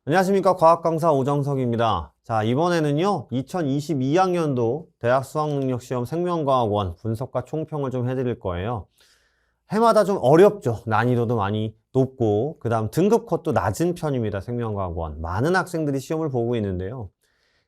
안녕하십니까. 과학강사 오정석입니다. 자, 이번에는요, 2022학년도 대학 수학능력시험 생명과학원 분석과 총평을 좀 해드릴 거예요. 해마다 좀 어렵죠. 난이도도 많이 높고, 그 다음 등급 컷도 낮은 편입니다. 생명과학원. 많은 학생들이 시험을 보고 있는데요.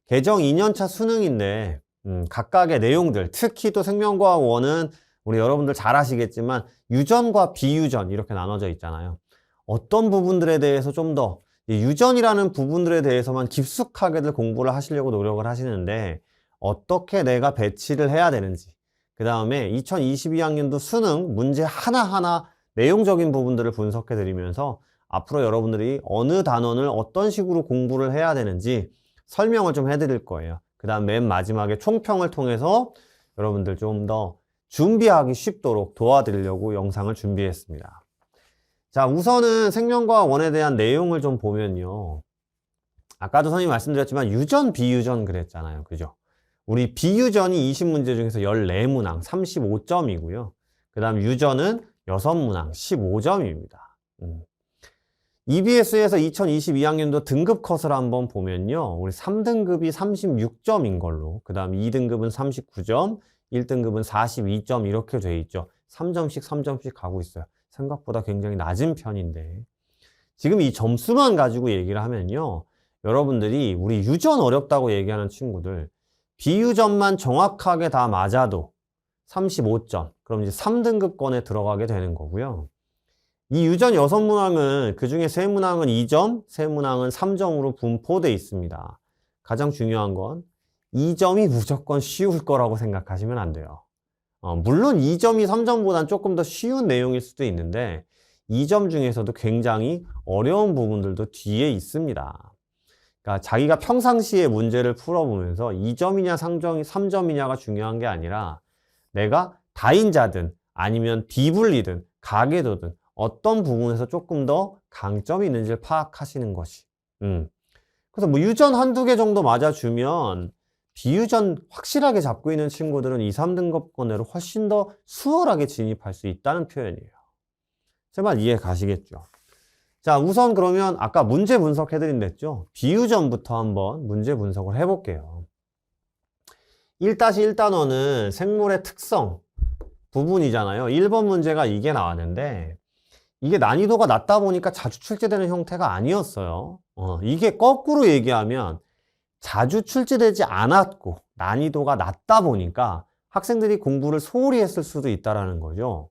개정 2년차 수능인데, 각각의 내용들, 특히 또 생명과학원은 우리 여러분들 잘 아시겠지만, 유전과 비유전 이렇게 나눠져 있잖아요. 어떤 부분들에 대해서 좀더 유전이라는 부분들에 대해서만 깊숙하게들 공부를 하시려고 노력을 하시는데 어떻게 내가 배치를 해야 되는지, 그 다음에 2022학년도 수능 문제 하나하나 내용적인 부분들을 분석해 드리면서 앞으로 여러분들이 어느 단원을 어떤 식으로 공부를 해야 되는지 설명을 좀 해드릴 거예요. 그 다음 맨 마지막에 총평을 통해서 여러분들 좀 더 준비하기 쉽도록 도와드리려고 영상을 준비했습니다. 자, 우선은 생명과학원에 대한 내용을 좀 보면요. 아까도 선생님이 말씀드렸지만 유전, 비유전 그랬잖아요. 그죠? 우리 비유전이 20문제 중에서 14문항 35점이고요. 그 다음 유전은 6문항 15점입니다. EBS에서 2022학년도 등급 컷을 한번 보면요. 우리 3등급이 36점인 걸로, 그 다음 2등급은 39점, 1등급은 42점 이렇게 돼 있죠. 3점씩 3점씩 가고 있어요. 생각보다 굉장히 낮은 편인데 지금 이 점수만 가지고 얘기를 하면요, 여러분들이 우리 유전 어렵다고 얘기하는 친구들 비유전만 정확하게 다 맞아도 35점, 그럼 이제 3등급권에 들어가게 되는 거고요. 이 유전 6문항은 그 중에 3문항은 2점, 3문항은 3점으로 분포되어 있습니다. 가장 중요한 건 2점이 무조건 쉬울 거라고 생각하시면 안 돼요. 물론 2점이 3점보다는 조금 더 쉬운 내용일 수도 있는데 2점 중에서도 굉장히 어려운 부분들도 뒤에 있습니다. 그러니까 자기가 평상시에 문제를 풀어보면서 2점이냐 3점이냐가 중요한 게 아니라 내가 다인자든 아니면 비분리든 가계도든 어떤 부분에서 조금 더 강점이 있는지를 파악하시는 것이. 그래서 뭐 유전 한두 개 정도 맞아주면 비유전 확실하게 잡고 있는 친구들은 2, 3등급권으로 훨씬 더 수월하게 진입할 수 있다는 표현이에요. 제 말 이해 가시겠죠? 자, 우선 그러면 아까 문제 분석해드린댔죠? 비유전부터 한번 문제 분석을 해볼게요. 1-1단원은 생물의 특성 부분이잖아요. 1번 문제가 이게 나왔는데 이게 난이도가 낮다 보니까 자주 출제되는 형태가 아니었어요. 이게 거꾸로 얘기하면 자주 출제되지 않았고 난이도가 낮다 보니까 학생들이 공부를 소홀히 했을 수도 있다는 거죠.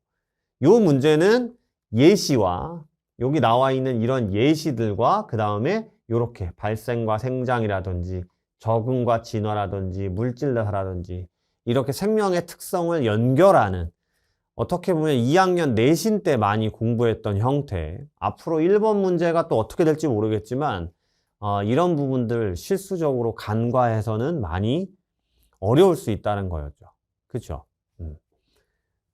이 문제는 예시와 여기 나와 있는 이런 예시들과 그 다음에 이렇게 발생과 생장이라든지 적응과 진화라든지 물질대사라든지 이렇게 생명의 특성을 연결하는, 어떻게 보면 2학년 내신 때 많이 공부했던 형태, 앞으로 1번 문제가 또 어떻게 될지 모르겠지만 이런 부분들 실수적으로 간과해서는 많이 어려울 수 있다는 거였죠. 그렇죠?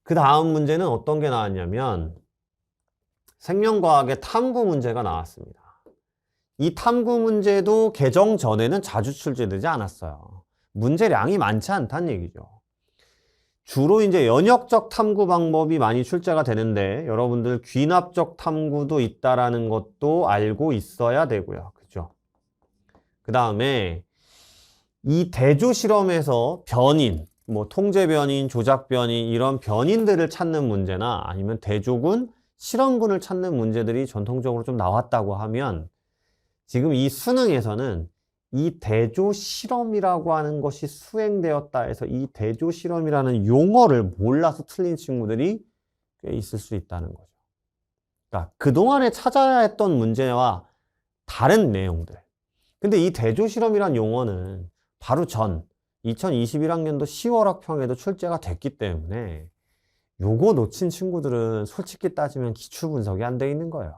그 다음 문제는 어떤 게 나왔냐면 생명과학의 탐구 문제가 나왔습니다. 이 탐구 문제도 개정 전에는 자주 출제되지 않았어요. 문제량이 많지 않다는 얘기죠. 주로 이제 연역적 탐구 방법이 많이 출제가 되는데 여러분들 귀납적 탐구도 있다라는 것도 알고 있어야 되고요. 그죠? 그 다음에 이 대조 실험에서 변인, 뭐 통제 변인, 조작 변인 이런 변인들을 찾는 문제나 아니면 대조군, 실험군을 찾는 문제들이 전통적으로 좀 나왔다고 하면 지금 이 수능에서는 이 대조 실험이라고 하는 것이 수행되었다 해서 이 대조 실험이라는 용어를 몰라서 틀린 친구들이 꽤 있을 수 있다는 거죠. 그러니까 그동안에 찾아야 했던 문제와 다른 내용들. 근데 이 대조 실험이란 용어는 바로 전 2021학년도 10월 학평에도 출제가 됐기 때문에 요거 놓친 친구들은 솔직히 따지면 기출 분석이 안 돼 있는 거예요.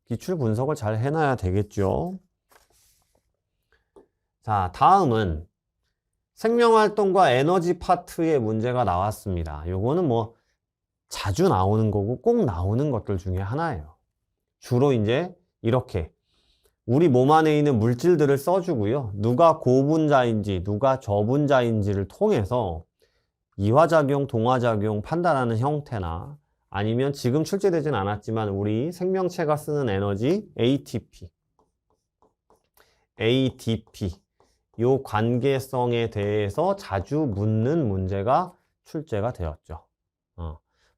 기출 분석을 잘 해놔야 되겠죠. 자, 다음은 생명활동과 에너지 파트의 문제가 나왔습니다. 요거는 뭐 자주 나오는 거고 꼭 나오는 것들 중에 하나예요. 주로 이제 이렇게 우리 몸 안에 있는 물질들을 써주고요. 누가 고분자인지 누가 저분자인지를 통해서 이화작용, 동화작용 판단하는 형태나 아니면 지금 출제되진 않았지만 우리 생명체가 쓰는 에너지 ATP, ADP 요 관계성에 대해서 자주 묻는 문제가 출제가 되었죠.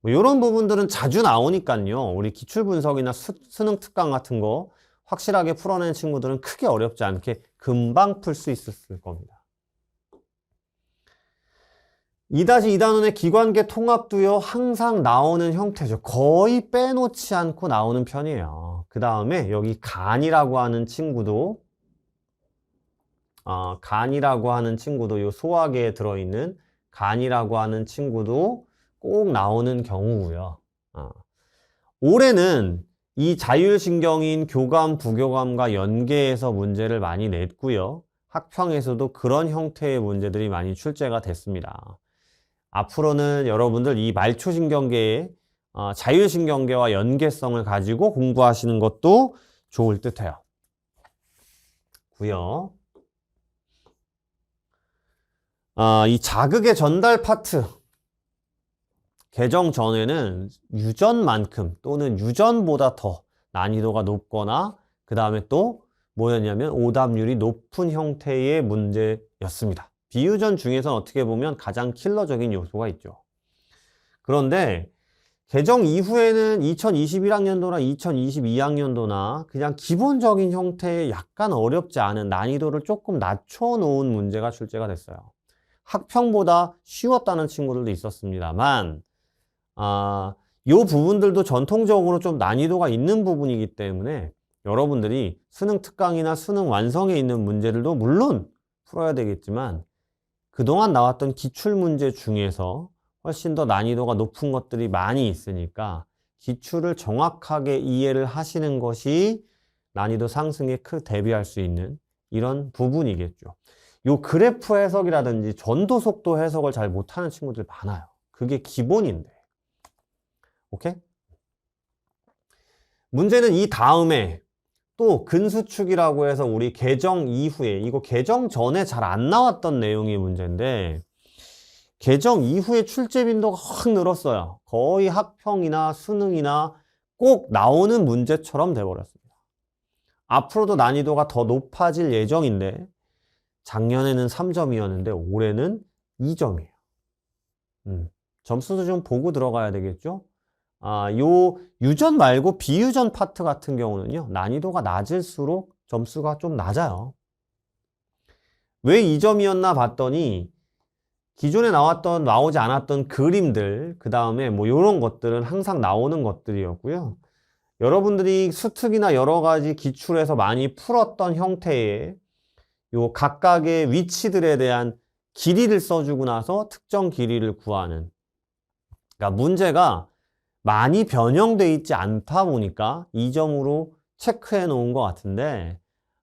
뭐 이런 부분들은 자주 나오니까요. 우리 기출분석이나 수능 특강 같은 거 확실하게 풀어낸 친구들은 크게 어렵지 않게 금방 풀 수 있었을 겁니다. 2-2단원의 기관계 통합도요, 항상 나오는 형태죠. 거의 빼놓지 않고 나오는 편이에요. 그 다음에 여기 간이라고 하는 친구도, 간이라고 하는 친구도 요 소화계에 들어있는 간이라고 하는 친구도 꼭 나오는 경우고요. 올해는 이 자율신경인 교감, 부교감과 연계해서 문제를 많이 냈고요. 학평에서도 그런 형태의 문제들이 많이 출제가 됐습니다. 앞으로는 여러분들 이 말초신경계의 자율신경계와 연계성을 가지고 공부하시는 것도 좋을 듯해요. 고요. 이 자극의 전달 파트 개정 전에는 유전만큼 또는 유전보다 더 난이도가 높거나 그 다음에 또 뭐였냐면 오답률이 높은 형태의 문제였습니다. 비유전 중에서는 어떻게 보면 가장 킬러적인 요소가 있죠. 그런데 개정 이후에는 2021학년도나 2022학년도나 그냥 기본적인 형태의 약간 어렵지 않은 난이도를 조금 낮춰놓은 문제가 출제가 됐어요. 학평보다 쉬웠다는 친구들도 있었습니다만 요 부분들도 전통적으로 좀 난이도가 있는 부분이기 때문에 여러분들이 수능 특강이나 수능 완성에 있는 문제들도 물론 풀어야 되겠지만 그동안 나왔던 기출문제 중에서 훨씬 더 난이도가 높은 것들이 많이 있으니까 기출을 정확하게 이해를 하시는 것이 난이도 상승에 대비할 수 있는 이런 부분이겠죠. 요 그래프 해석이라든지 전도 속도 해석을 잘 못하는 친구들 많아요. 그게 기본인데. 오케이? 문제는 이 다음에 또 근수축이라고 해서 우리 개정 이후에, 이거 개정 전에 잘 안 나왔던 내용의 문제인데 개정 이후에 출제 빈도가 확 늘었어요. 거의 학평이나 수능이나 꼭 나오는 문제처럼 돼버렸습니다. 앞으로도 난이도가 더 높아질 예정인데 작년에는 3점이었는데 올해는 2점이에요. 점수도 좀 보고 들어가야 되겠죠? 요 유전 말고 비유전 파트 같은 경우는요, 난이도가 낮을수록 점수가 좀 낮아요. 왜 2점이었나 봤더니 기존에 나오지 않았던 그림들, 그 다음에 뭐 요런 것들은 항상 나오는 것들이었고요. 여러분들이 수특이나 여러 가지 기출에서 많이 풀었던 형태의 요 각각의 위치들에 대한 길이를 써주고 나서 특정 길이를 구하는, 그러니까 문제가 많이 변형돼 있지 않다 보니까 2점으로 체크해 놓은 것 같은데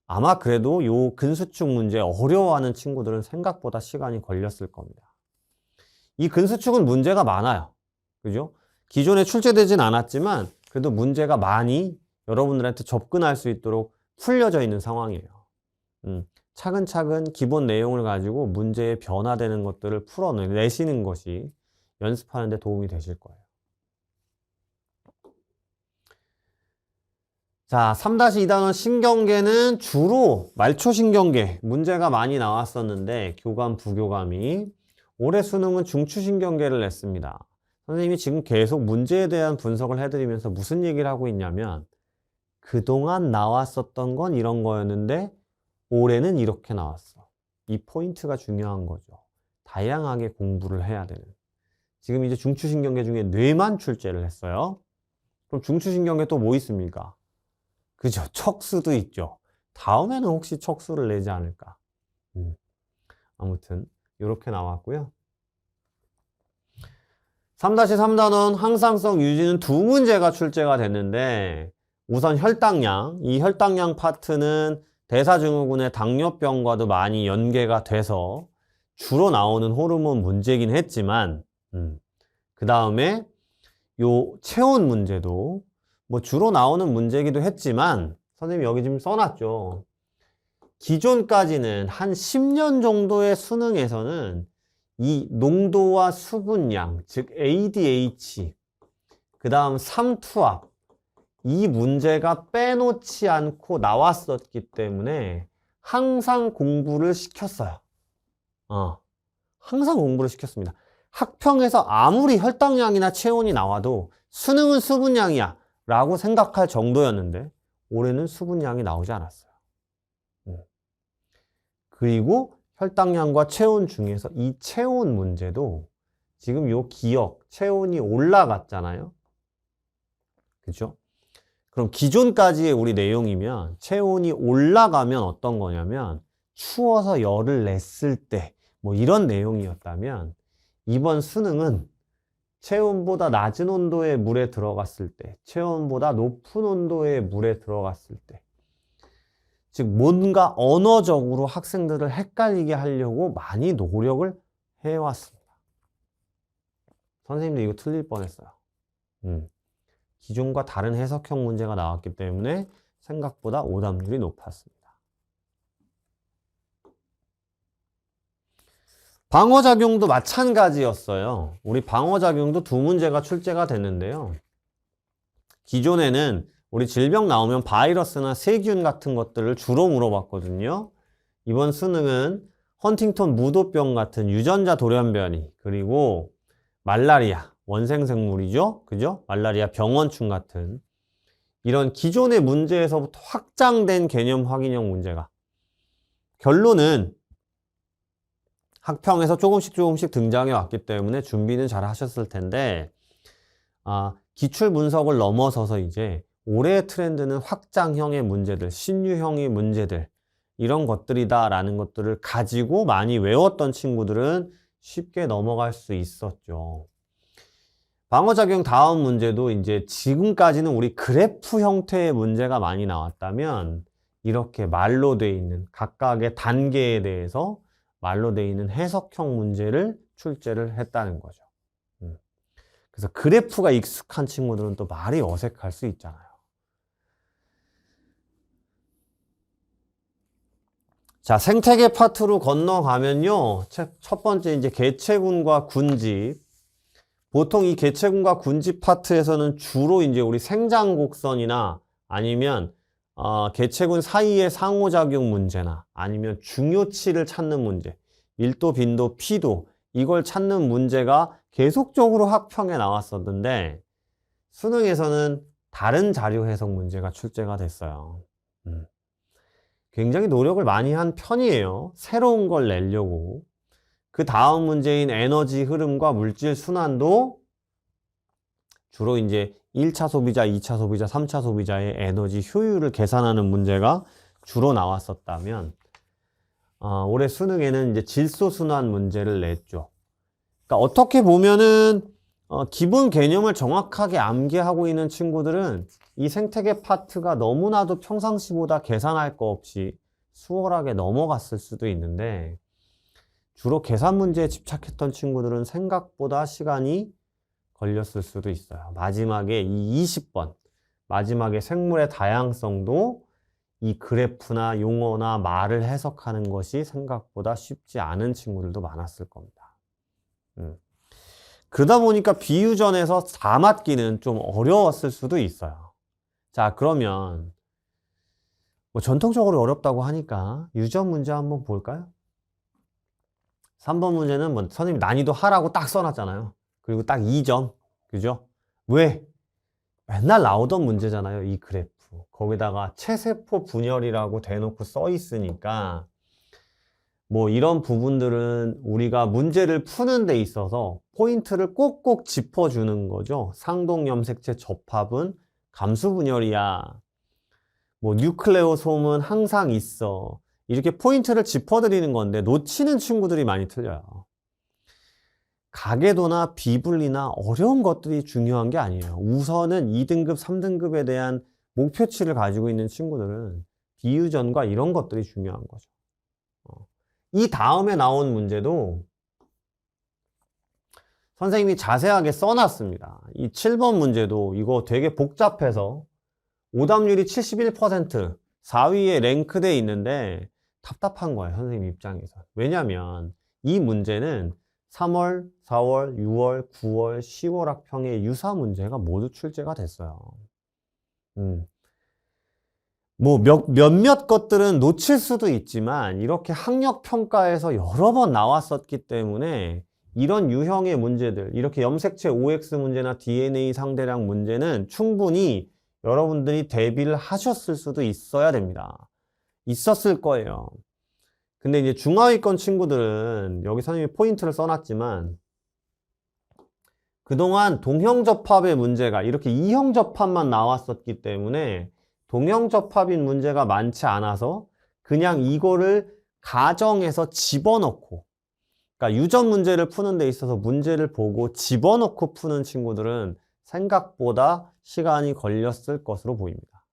아마 그래도 요 근수축 문제 어려워하는 친구들은 생각보다 시간이 걸렸을 겁니다. 이 근수축은 문제가 많아요. 그죠? 기존에 출제되진 않았지만 그래도 문제가 많이 여러분들한테 접근할 수 있도록 풀려져 있는 상황이에요. 차근차근 기본 내용을 가지고 문제에 변화되는 것들을 풀어내시는 것이 연습하는 데 도움이 되실 거예요. 자, 3-2단원 신경계는 주로 말초신경계 문제가 많이 나왔었는데 교감, 부교감이 올해 수능은 중추신경계를 냈습니다. 선생님이 지금 계속 문제에 대한 분석을 해드리면서 무슨 얘기를 하고 있냐면 그동안 나왔었던 건 이런 거였는데 올해는 이렇게 나왔어. 이 포인트가 중요한 거죠. 다양하게 공부를 해야 되는. 지금 이제 중추신경계 중에 뇌만 출제를 했어요. 그럼 중추신경계 또 뭐 있습니까? 그죠? 척수도 있죠. 다음에는 혹시 척수를 내지 않을까? 아무튼 이렇게 나왔고요. 3-3단원 항상성 유지는 두 문제가 출제가 됐는데 우선 혈당량, 이 혈당량 파트는 대사증후군의 당뇨병과도 많이 연계가 돼서 주로 나오는 호르몬 문제긴 했지만 그 다음에 요 체온 문제도 뭐 주로 나오는 문제이기도 했지만 선생님이 여기 지금 써놨죠. 기존까지는 한 10년 정도의 수능에서는 이 농도와 수분량, 즉 ADH, 그 다음 삼투압, 이 문제가 빼놓지 않고 나왔었기 때문에 항상 공부를 시켰어요. 항상 공부를 시켰습니다. 학평에서 아무리 혈당량이나 체온이 나와도 수능은 수분량이야 라고 생각할 정도였는데 올해는 수분량이 나오지 않았어요. 그리고 혈당량과 체온 중에서 이 체온 문제도 지금 요 기억, 체온이 올라갔잖아요. 그죠? 그럼 기존까지의 우리 내용이면 체온이 올라가면 어떤 거냐면 추워서 열을 냈을 때 뭐 이런 내용이었다면 이번 수능은 체온보다 낮은 온도의 물에 들어갔을 때, 체온보다 높은 온도의 물에 들어갔을 때, 즉 뭔가 언어적으로 학생들을 헷갈리게 하려고 많이 노력을 해왔습니다. 선생님도 이거 틀릴 뻔했어요. 기존과 다른 해석형 문제가 나왔기 때문에 생각보다 오답률이 높았습니다. 방어작용도 마찬가지였어요. 우리 방어작용도 두 문제가 출제가 됐는데요. 기존에는 우리 질병 나오면 바이러스나 세균 같은 것들을 주로 물어봤거든요. 이번 수능은 헌팅턴 무도병 같은 유전자 돌연변이, 그리고 말라리아, 원생생물이죠. 그죠? 말라리아 병원충 같은 이런 기존의 문제에서부터 확장된 개념 확인형 문제가, 결론은 학평에서 조금씩 등장해 왔기 때문에 준비는 잘 하셨을 텐데, 기출 분석을 넘어서서 이제 올해의 트렌드는 확장형의 문제들, 신유형의 문제들, 이런 것들이다 라는 것들을 가지고 많이 외웠던 친구들은 쉽게 넘어갈 수 있었죠. 방어작용 다음 문제도 이제 지금까지는 우리 그래프 형태의 문제가 많이 나왔다면 이렇게 말로 돼 있는 각각의 단계에 대해서 말로 돼 있는 해석형 문제를 출제를 했다는 거죠. 그래서 그래프가 익숙한 친구들은 또 말이 어색할 수 있잖아요. 자, 생태계 파트로 건너가면요. 첫 번째 이제 개체군과 군집. 보통 이 개체군과 군집 파트에서는 주로 이제 우리 생장곡선이나 아니면 개체군 사이의 상호작용 문제나 아니면 중요치를 찾는 문제, 밀도, 빈도, 피도, 이걸 찾는 문제가 계속적으로 학평에 나왔었는데 수능에서는 다른 자료 해석 문제가 출제가 됐어요. 굉장히 노력을 많이 한 편이에요. 새로운 걸 내려고. 그 다음 문제인 에너지 흐름과 물질 순환도 주로 이제 1차 소비자, 2차 소비자, 3차 소비자의 에너지 효율을 계산하는 문제가 주로 나왔었다면 올해 수능에는 이제 질소 순환 문제를 냈죠. 그러니까 어떻게 보면은 기본 개념을 정확하게 암기하고 있는 친구들은 이 생태계 파트가 너무나도 평상시보다 계산할 거 없이 수월하게 넘어갔을 수도 있는데 주로 계산 문제에 집착했던 친구들은 생각보다 시간이 걸렸을 수도 있어요. 마지막에 이 20번, 마지막에 생물의 다양성도 이 그래프나 용어나 말을 해석하는 것이 생각보다 쉽지 않은 친구들도 많았을 겁니다. 그러다 보니까 비유전에서 4맞기는 좀 어려웠을 수도 있어요. 자, 그러면 뭐 전통적으로 어렵다고 하니까 유전 문제 한번 볼까요? 3번 문제는 뭐 선생님 난이도 하라고 딱 써놨잖아요. 그리고 딱 2점. 그죠? 왜? 맨날 나오던 문제잖아요. 이 그래프. 거기다가 체세포 분열이라고 대놓고 써 있으니까 뭐 이런 부분들은 우리가 문제를 푸는 데 있어서 포인트를 꼭꼭 짚어주는 거죠. 상동염색체 접합은 감수분열이야. 뭐 뉴클레오솜은 항상 있어. 이렇게 포인트를 짚어드리는 건데 놓치는 친구들이 많이 틀려요. 가계도나 비분리나 어려운 것들이 중요한 게 아니에요. 우선은 2등급, 3등급에 대한 목표치를 가지고 있는 친구들은 비유전과 이런 것들이 중요한 거죠. 이 다음에 나온 문제도 선생님이 자세하게 써놨습니다. 이 7번 문제도 이거 되게 복잡해서 오답률이 71%, 4위에 랭크돼 있는데 답답한 거예요, 선생님 입장에서. 왜냐면 이 문제는 3월, 4월, 6월, 9월, 10월 학평의 유사 문제가 모두 출제가 됐어요. 뭐 몇몇 것들은 놓칠 수도 있지만 이렇게 학력평가에서 여러 번 나왔었기 때문에 이런 유형의 문제들, 이렇게 염색체 OX 문제나 DNA 상대량 문제는 충분히 여러분들이 대비를 하셨을 수도 있어야 됩니다. 있었을 거예요. 근데 이제 중하위권 친구들은 여기 선생님이 포인트를 써놨지만 그동안 동형접합의 문제가 이렇게 이형접합만 나왔었기 때문에 동형접합인 문제가 많지 않아서 그냥 이거를 가정에서 집어넣고, 그러니까 유전 문제를 푸는 데 있어서 문제를 보고 집어넣고 푸는 친구들은 생각보다 시간이 걸렸을 것으로 보입니다.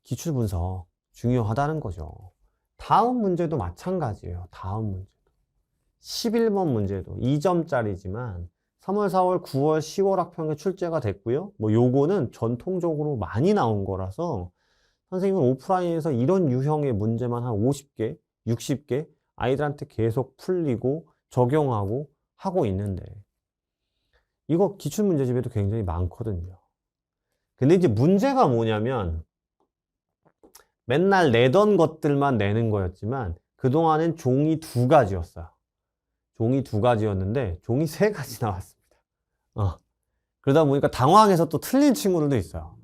기출분석 중요하다는 거죠. 다음 문제도 마찬가지예요. 다음 문제도 11번 문제도 2점짜리지만 3월, 4월, 9월, 10월 학평에 출제가 됐고요. 뭐 요거는 전통적으로 많이 나온 거라서 선생님은 오프라인에서 이런 유형의 문제만 한 50개, 60개 아이들한테 계속 풀리고 적용하고 하고 있는데 이거 기출문제집에도 굉장히 많거든요. 근데 이제 문제가 뭐냐면 맨날 내던 것들만 내는 거였지만 그동안엔 종이 2가지였어요. 종이 2가지였는데 종이 3가지 나왔습니다. 그러다 보니까 당황해서 또 틀린 친구들도 있어요.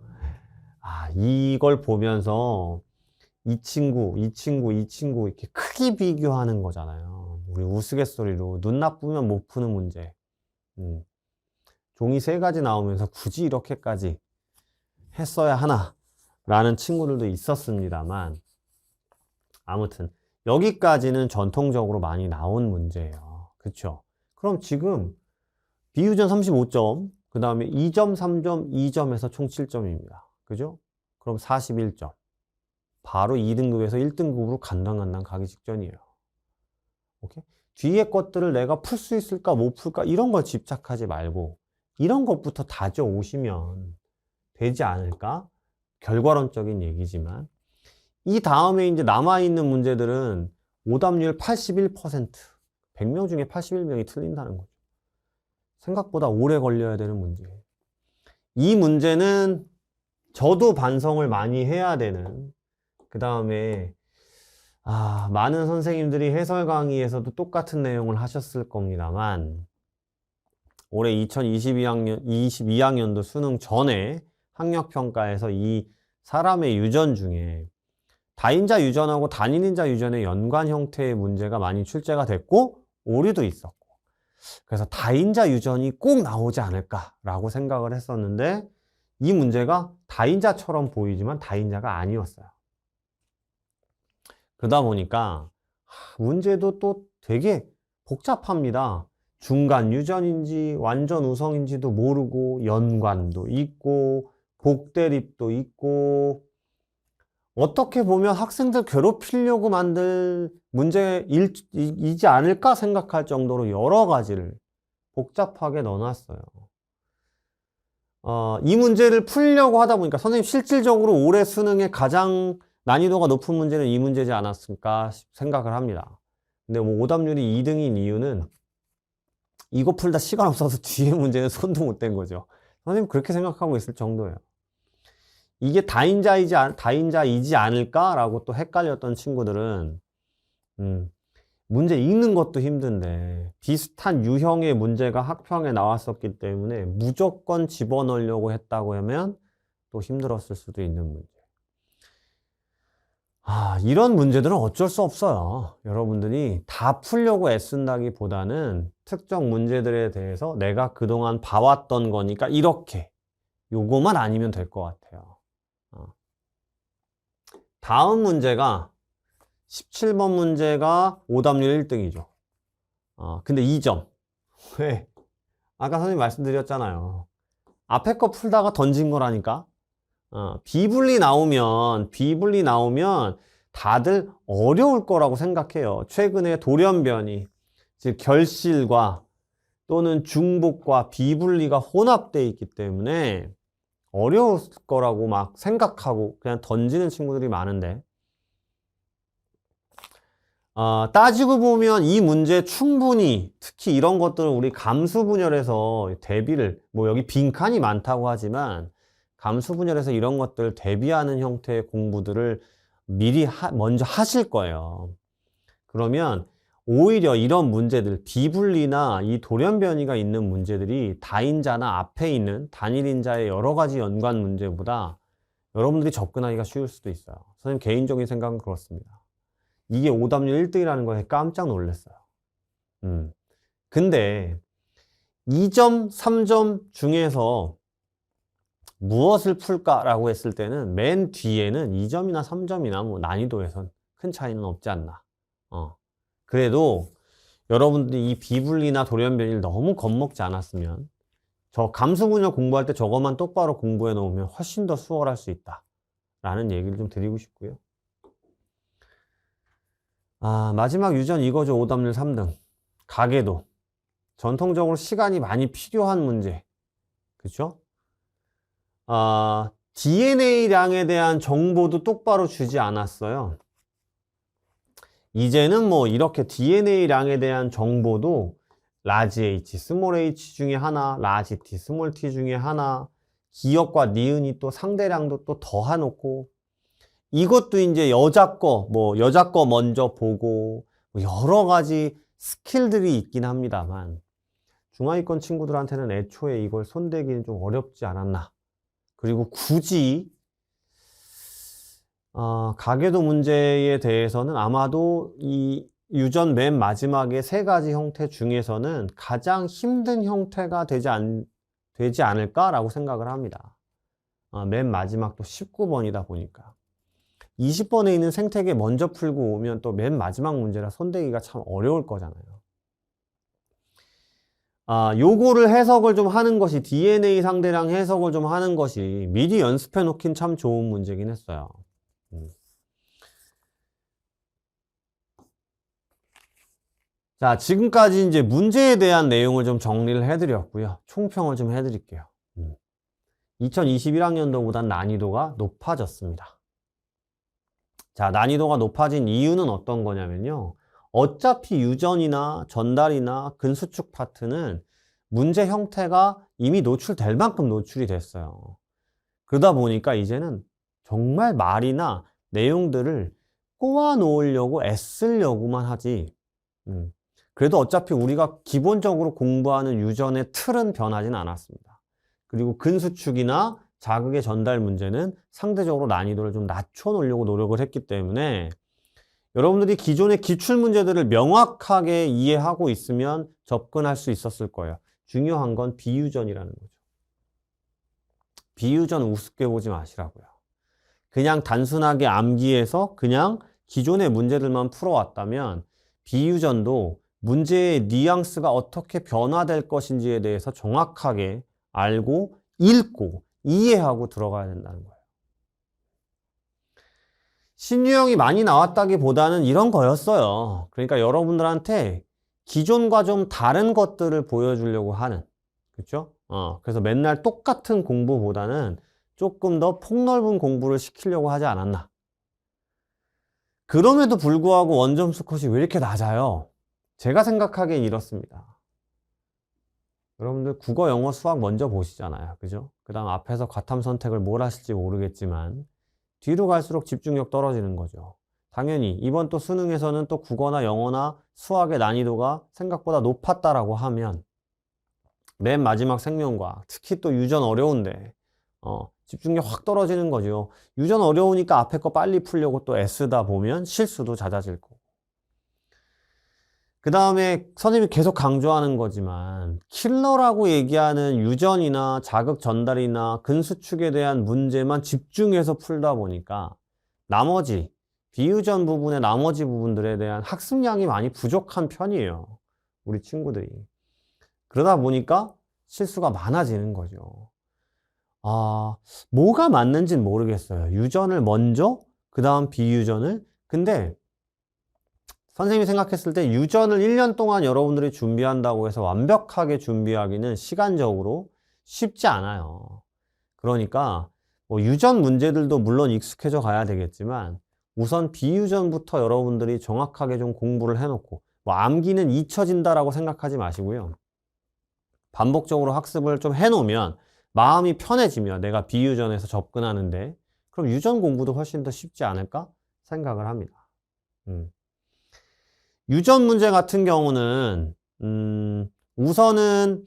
이걸 보면서 이 친구 이렇게 크기 비교하는 거잖아요. 우리 우스갯소리로 눈 나쁘면 못 푸는 문제. 종이 3가지 나오면서 굳이 이렇게까지 했어야 하나 라는 친구들도 있었습니다만 아무튼 여기까지는 전통적으로 많이 나온 문제예요. 그쵸? 그럼 지금 비유전 35점, 그 다음에 2점, 3점, 2점에서 총 7점입니다. 그죠? 그럼 41점. 바로 2등급에서 1등급으로 간당간당 가기 직전이에요. 오케이? 뒤에 것들을 내가 풀 수 있을까 못 풀까 이런 걸 집착하지 말고 이런 것부터 다져오시면 되지 않을까? 결과론적인 얘기지만 이 다음에 이제 남아있는 문제들은 오답률 81%, 100명 중에 81명이 틀린다는 거죠. 생각보다 오래 걸려야 되는 문제예요. 이 문제는 저도 반성을 많이 해야 되는, 그 다음에 많은 선생님들이 해설 강의에서도 똑같은 내용을 하셨을 겁니다만 올해 2022학년도 수능 전에 학력평가에서 이 사람의 유전 중에 다인자 유전하고 단인자 유전의 연관 형태의 문제가 많이 출제가 됐고 오류도 있었고 그래서 다인자 유전이 꼭 나오지 않을까라고 생각을 했었는데 이 문제가 다인자처럼 보이지만 다인자가 아니었어요. 그러다 보니까 문제도 또 되게 복잡합니다. 중간 유전인지 완전 우성인지도 모르고 연관도 있고 복대립도 있고 어떻게 보면 학생들 괴롭히려고 만들 문제이지 않을까 생각할 정도로 여러 가지를 복잡하게 넣어놨어요. 이 문제를 풀려고 하다 보니까 선생님 실질적으로 올해 수능에 가장 난이도가 높은 문제는 이 문제지 않았을까 생각을 합니다. 근데 뭐 오답률이 2등인 이유는 이거 풀다 시간 없어서 뒤에 문제는 손도 못 댄 거죠. 선생님 그렇게 생각하고 있을 정도예요. 이게 다인자이지 않을까라고 또 헷갈렸던 친구들은 문제 읽는 것도 힘든데 비슷한 유형의 문제가 학평에 나왔었기 때문에 무조건 집어넣으려고 했다고 하면 또 힘들었을 수도 있는 문제. 이런 문제들은 어쩔 수 없어요. 여러분들이 다 풀려고 애쓴다기보다는 특정 문제들에 대해서 내가 그동안 봐왔던 거니까 이렇게 요거만 아니면 될 것 같아요. 다음 문제가 17번 문제가 오답률 1등이죠. 근데 2점. 왜? 아까 선생님 말씀드렸잖아요. 앞에 거 풀다가 던진 거라니까. 비분리 나오면 다들 어려울 거라고 생각해요. 최근에 돌연변이, 즉 결실과 또는 중복과 비분리가 혼합되어 있기 때문에 어려울 거라고 막 생각하고 그냥 던지는 친구들이 많은데 따지고 보면 이 문제 충분히 특히 이런 것들은 우리 감수 분열에서 대비를 뭐 여기 빈칸이 많다고 하지만 감수 분열에서 이런 것들 대비하는 형태의 공부들을 미리 먼저 하실 거예요. 그러면 오히려 이런 문제들, 비분리나 이 돌연변이가 있는 문제들이 다인자나 앞에 있는 단일인자의 여러 가지 연관 문제보다 여러분들이 접근하기가 쉬울 수도 있어요. 선생님 개인적인 생각은 그렇습니다. 이게 오답률 1등이라는 거에 깜짝 놀랐어요. 근데 2점, 3점 중에서 무엇을 풀까라고 했을 때는 맨 뒤에는 2점이나 3점이나 뭐 난이도에선 큰 차이는 없지 않나. 그래도 여러분들이 이 비분리나 돌연변이를 너무 겁먹지 않았으면 저 감수분열 공부할 때 저것만 똑바로 공부해 놓으면 훨씬 더 수월할 수 있다 라는 얘기를 좀 드리고 싶고요. 마지막 유전 이거죠. 오답률 3등. 가계도. 전통적으로 시간이 많이 필요한 문제. 그쵸? DNA량에 대한 정보도 똑바로 주지 않았어요. 이제는 뭐 이렇게 DNA량에 대한 정보도 라지 H, 스몰 h 중에 하나, 라지 T, 스몰 t 중에 하나, 기억과 니은이 또 상대량도 또 더해놓고, 이것도 이제 여자 거 먼저 보고, 여러 가지 스킬들이 있긴 합니다만, 중하위권 친구들한테는 애초에 이걸 손대기는 좀 어렵지 않았나. 그리고 굳이 가계도 문제에 대해서는 아마도 이 유전 맨 마지막에 3가지 형태 중에서는 가장 힘든 형태가 되지 않을까라고 생각을 합니다. 맨 마지막 또 19번이다 보니까 20번에 있는 생태계 먼저 풀고 오면 또 맨 마지막 문제라 손대기가 참 어려울 거잖아요. 요거를 해석을 좀 하는 것이 DNA 상대량 해석을 좀 하는 것이 미리 연습해 놓긴 참 좋은 문제긴 했어요. 자, 지금까지 이제 문제에 대한 내용을 좀 정리를 해드렸고요. 총평을 좀 해드릴게요. 2021학년도보단 난이도가 높아졌습니다. 자, 난이도가 높아진 이유는 어떤 거냐면요. 어차피 유전이나 전달이나 근수축 파트는 문제 형태가 이미 노출될 만큼 노출이 됐어요. 그러다 보니까 이제는 정말 말이나 내용들을 꼬아 놓으려고 애쓰려고만 하지. 그래도 어차피 우리가 기본적으로 공부하는 유전의 틀은 변하진 않았습니다. 그리고 근수축이나 자극의 전달 문제는 상대적으로 난이도를 좀 낮춰놓으려고 노력을 했기 때문에 여러분들이 기존의 기출 문제들을 명확하게 이해하고 있으면 접근할 수 있었을 거예요. 중요한 건 비유전이라는 거죠. 비유전 우습게 보지 마시라고요. 그냥 단순하게 암기해서 그냥 기존의 문제들만 풀어왔다면 비유전도 문제의 뉘앙스가 어떻게 변화될 것인지에 대해서 정확하게 알고 읽고 이해하고 들어가야 된다는 거예요. 신유형이 많이 나왔다기보다는 이런 거였어요. 그러니까 여러분들한테 기존과 좀 다른 것들을 보여주려고 하는, 그렇죠? 그래서 맨날 똑같은 공부보다는 조금 더 폭넓은 공부를 시키려고 하지 않았나. 그럼에도 불구하고 원점수 컷이 왜 이렇게 낮아요? 제가 생각하기엔 이렇습니다. 여러분들 국어, 영어, 수학 먼저 보시잖아요. 그죠? 그 다음 앞에서 과탐 선택을 뭘 하실지 모르겠지만 뒤로 갈수록 집중력 떨어지는 거죠. 당연히 이번 또 수능에서는 또 국어나 영어나 수학의 난이도가 생각보다 높았다라고 하면 맨 마지막 생명과학, 특히 또 유전 어려운데 집중력 확 떨어지는 거죠. 유전 어려우니까 앞에 거 빨리 풀려고 또 애쓰다 보면 실수도 잦아질 거고. 그 다음에 선생님이 계속 강조하는 거지만 킬러라고 얘기하는 유전이나 자극 전달이나 근수축에 대한 문제만 집중해서 풀다 보니까 나머지 비유전 부분의 나머지 부분들에 대한 학습량이 많이 부족한 편이에요. 우리 친구들이. 그러다 보니까 실수가 많아지는 거죠. 뭐가 맞는지는 모르겠어요. 유전을 먼저, 그 다음 비유전을. 근데 선생님이 생각했을 때 유전을 1년 동안 여러분들이 준비한다고 해서 완벽하게 준비하기는 시간적으로 쉽지 않아요. 그러니까 뭐 유전 문제들도 물론 익숙해져 가야 되겠지만 우선 비유전부터 여러분들이 정확하게 좀 공부를 해놓고 뭐 암기는 잊혀진다라고 생각하지 마시고요. 반복적으로 학습을 좀 해놓으면 마음이 편해지면 내가 비유전에서 접근하는데 그럼 유전 공부도 훨씬 더 쉽지 않을까 생각을 합니다. 유전 문제 같은 경우는 우선은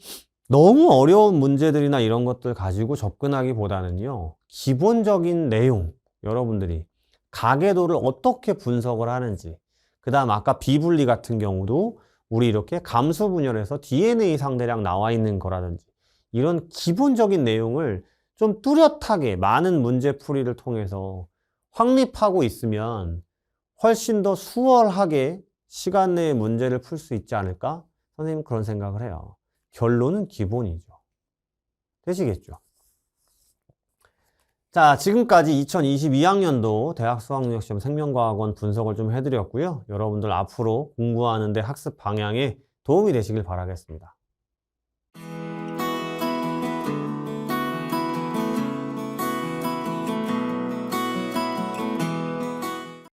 너무 어려운 문제들이나 이런 것들 가지고 접근하기보다는요, 기본적인 내용, 여러분들이 가계도를 어떻게 분석을 하는지, 그 다음 아까 비분리 같은 경우도 우리 이렇게 감수 분열에서 DNA 상대량 나와 있는 거라든지 이런 기본적인 내용을 좀 뚜렷하게 많은 문제풀이를 통해서 확립하고 있으면 훨씬 더 수월하게 시간 내에 문제를 풀 수 있지 않을까? 선생님 그런 생각을 해요. 결론은 기본이죠. 되시겠죠? 자, 지금까지 2022학년도 대학 수학능력시험 생명과학원 분석을 좀 해드렸고요. 여러분들 앞으로 공부하는데 학습 방향에 도움이 되시길 바라겠습니다.